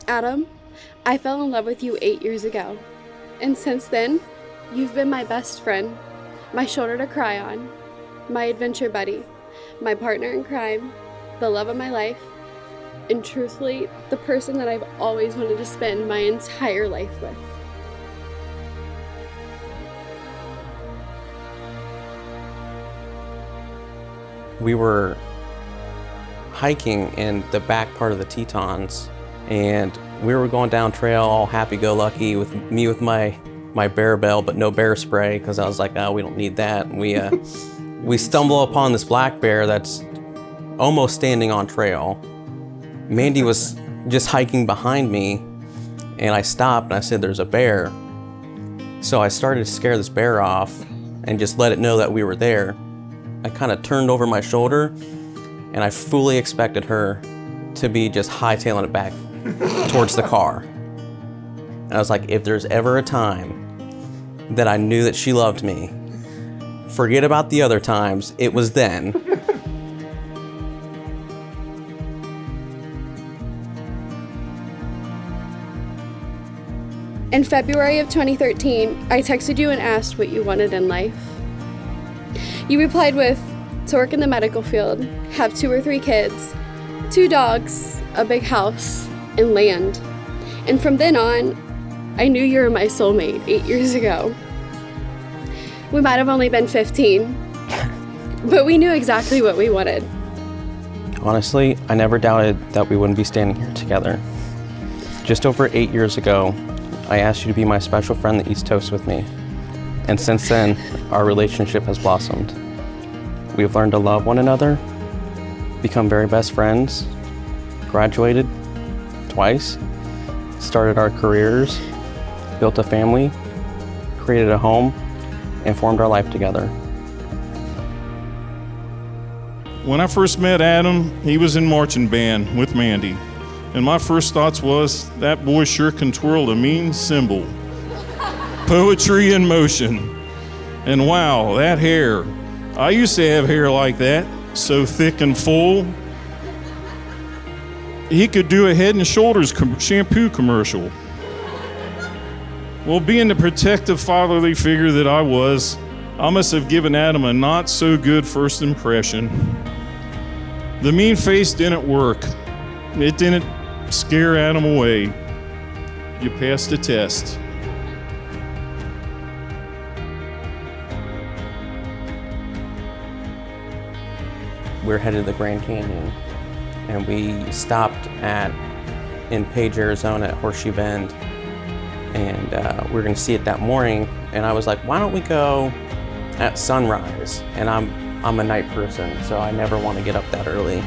Adam, I fell in love with you 8 years ago. And since then, you've been my best friend, my shoulder to cry on, my adventure buddy, my partner in crime, the love of my life, and truthfully, the person that I've always wanted to spend my entire life with. We were hiking in the back part of the Tetons, and we were going down trail all happy-go-lucky with me with my bear bell, but no bear spray, because I was like, oh, we don't need that. And we stumble upon this black bear that's almost standing on trail. Mandy was just hiking behind me, and I stopped and I said, there's a bear. So I started to scare this bear off and just let it know that we were there. I kind of turned over my shoulder, and I fully expected her to be just hightailing it back towards the car. And I was like, if there's ever a time that I knew that she loved me, forget about the other times, it was then. In February of 2013, I texted you and asked what you wanted in life. You replied with, to work in the medical field, have 2 or 3 kids, 2 dogs, a big house, and land. And from then on, I knew you were my soulmate 8 years ago. We might have only been 15, but we knew exactly what we wanted. Honestly, I never doubted that we wouldn't be standing here together. Just over 8 years ago, I asked you to be my special friend that eats toast with me. And since then, our relationship has blossomed. We have learned to love one another, become very best friends, graduated twice, started our careers, built a family, created a home, and formed our life together. When I first met Adam, he was in marching band with Mandy. And my first thoughts was, that boy sure can twirl a mean cymbal. Poetry in motion. And wow, that hair. I used to have hair like that, so thick and full. He could do a Head and Shoulders shampoo commercial. Well, being the protective fatherly figure that I was, I must have given Adam a not so good first impression. The mean face didn't work. It didn't scare Adam away. You passed the test. We're headed to the Grand Canyon, and we stopped in Page, Arizona at Horseshoe Bend, and we were gonna see it that morning, and I was like, why don't we go at sunrise? And I'm a night person, so I never want to get up that early.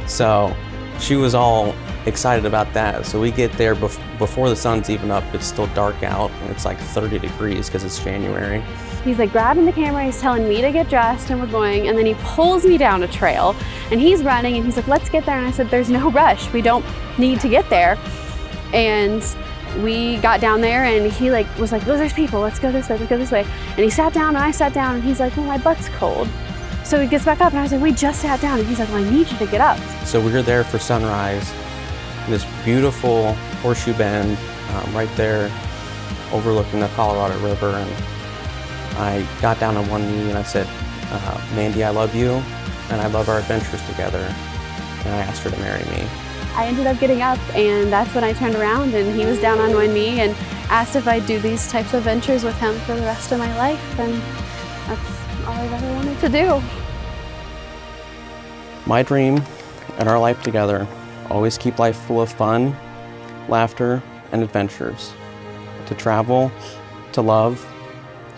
So she was all excited about that. So we get there before the sun's even up. It's still dark out, and it's like 30 degrees because it's January. He's like grabbing the camera, he's telling me to get dressed, and we're going, and then he pulls me down a trail, and he's running, and he's like, let's get there. And I said, there's no rush, we don't need to get there. And we got down there, and he was like, oh, there's people, let's go this way, let's go this way. And he sat down, and I sat down, and he's like, well, my butt's cold. So he gets back up, and I was like, we just sat down. And he's like, well, I need you to get up. So we were there for sunrise, this beautiful Horseshoe Bend, right there overlooking the Colorado River. And I got down on one knee and I said, Mandy, I love you, and I love our adventures together. And I asked her to marry me. I ended up getting up, and that's when I turned around, and he was down on one knee and asked if I'd do these types of ventures with him for the rest of my life, and that's all I've ever wanted to do. My dream and our life together, always keep life full of fun, laughter, and adventures. To travel, to love,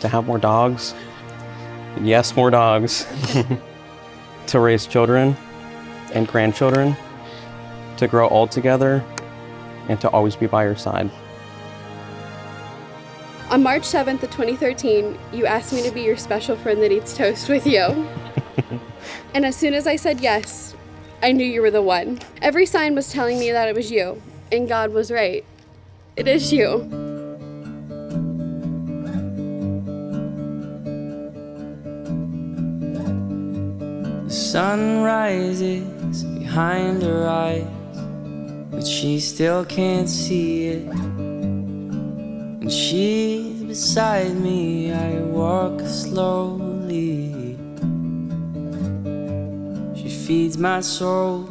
to have more dogs. Yes, more dogs. To raise children and grandchildren. To grow old together, and to always be by your side. On March 7th of 2013, you asked me to be your special friend that eats toast with you. And as soon as I said yes, I knew you were the one. Every sign was telling me that it was you, and God was right. It is you. The sun rises behind her eyes. but she still can't see it. And she's beside me, I walk slowly. She feeds my soul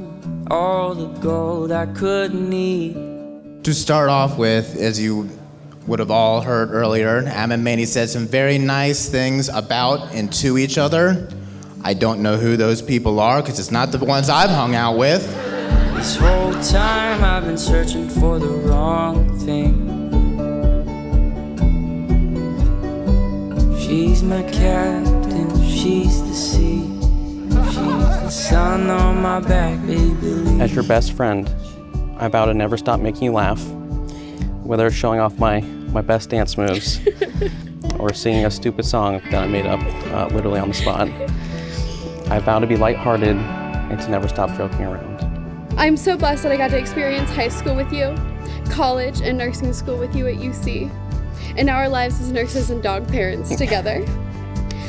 all the gold I could need. To start off with, as you would have all heard earlier, Adam and Mandy said some very nice things about and to each other. I don't know who those people are, because it's not the ones I've hung out with. This whole time I've been searching for the wrong thing. She's my captain, she's the sea. She's the sun on my back, baby. As your best friend, I vow to never stop making you laugh, whether it's showing off my best dance moves or singing a stupid song that I made up literally on the spot. I vow to be lighthearted and to never stop joking around. I'm so blessed that I got to experience high school with you, college and nursing school with you at UC, and now our lives as nurses and dog parents together.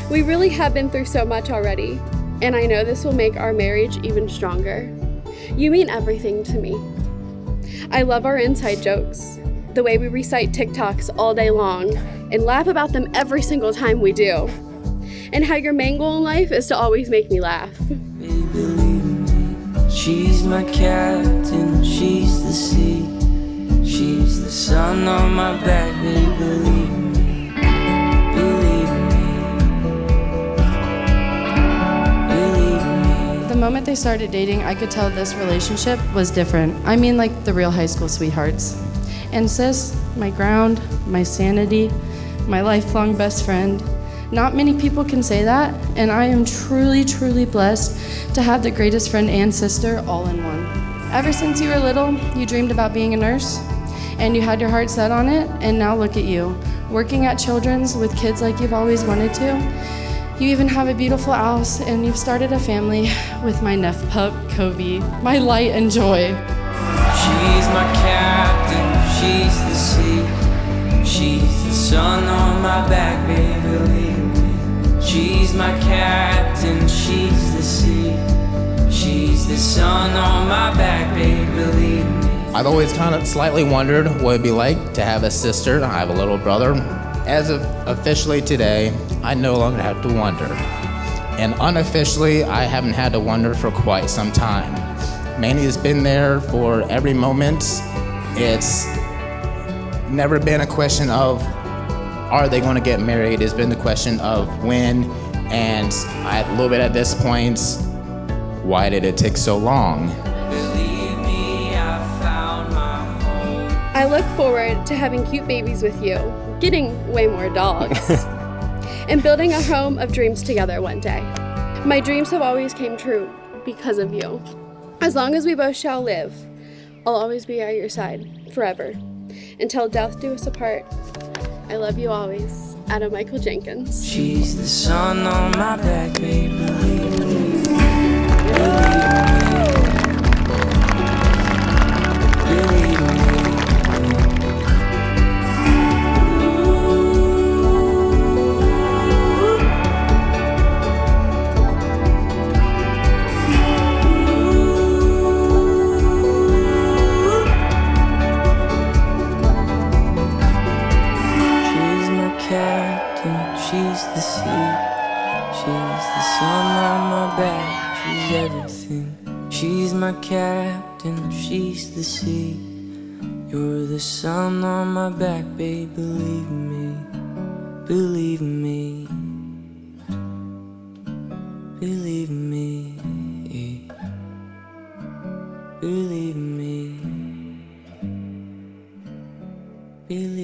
We really have been through so much already, and I know this will make our marriage even stronger. You mean everything to me. I love our inside jokes, the way we recite TikToks all day long and laugh about them every single time we do, and how your main goal in life is to always make me laugh. Baby, believe me, she's my captain, she's the sea. She's the sun on my back, baby, believe me, believe me. The moment they started dating, I could tell this relationship was different. I mean, like the real high school sweethearts. And sis, my ground, my sanity, my lifelong best friend. Not many people can say that, and I am truly, truly blessed to have the greatest friend and sister all in one. Ever since you were little, you dreamed about being a nurse, and you had your heart set on it, and now look at you, working at Children's with kids like you've always wanted to. You even have a beautiful house, and you've started a family with my Neff pup, Kobe, my light and joy. She's my captain, she's the sea. She's the sun on my back, baby, believe me. She's my captain, she's the sea. She's the sun on my back, baby, believe me. I've always kind of slightly wondered what it'd be like to have a sister. I have a little brother. As of officially today, I no longer have to wonder. And unofficially, I haven't had to wonder for quite some time. Mandy has been there for every moment. It's never been a question of, are they going to get married? It's been the question of when, and a little bit at this point, why did it take so long? Believe me, I found my home. I look forward to having cute babies with you, getting way more dogs, and building a home of dreams together one day. My dreams have always came true because of you. As long as we both shall live, I'll always be at your side, forever. Until death do us apart. I love you always. Adam Michael Jenkins. She's the sun on my back, baby, believe me. Believe me. She's the sea, she's the sun on my back, she's everything. She's my captain, she's the sea. You're the sun on my back, babe, believe me, believe me, believe me, believe me, believe me.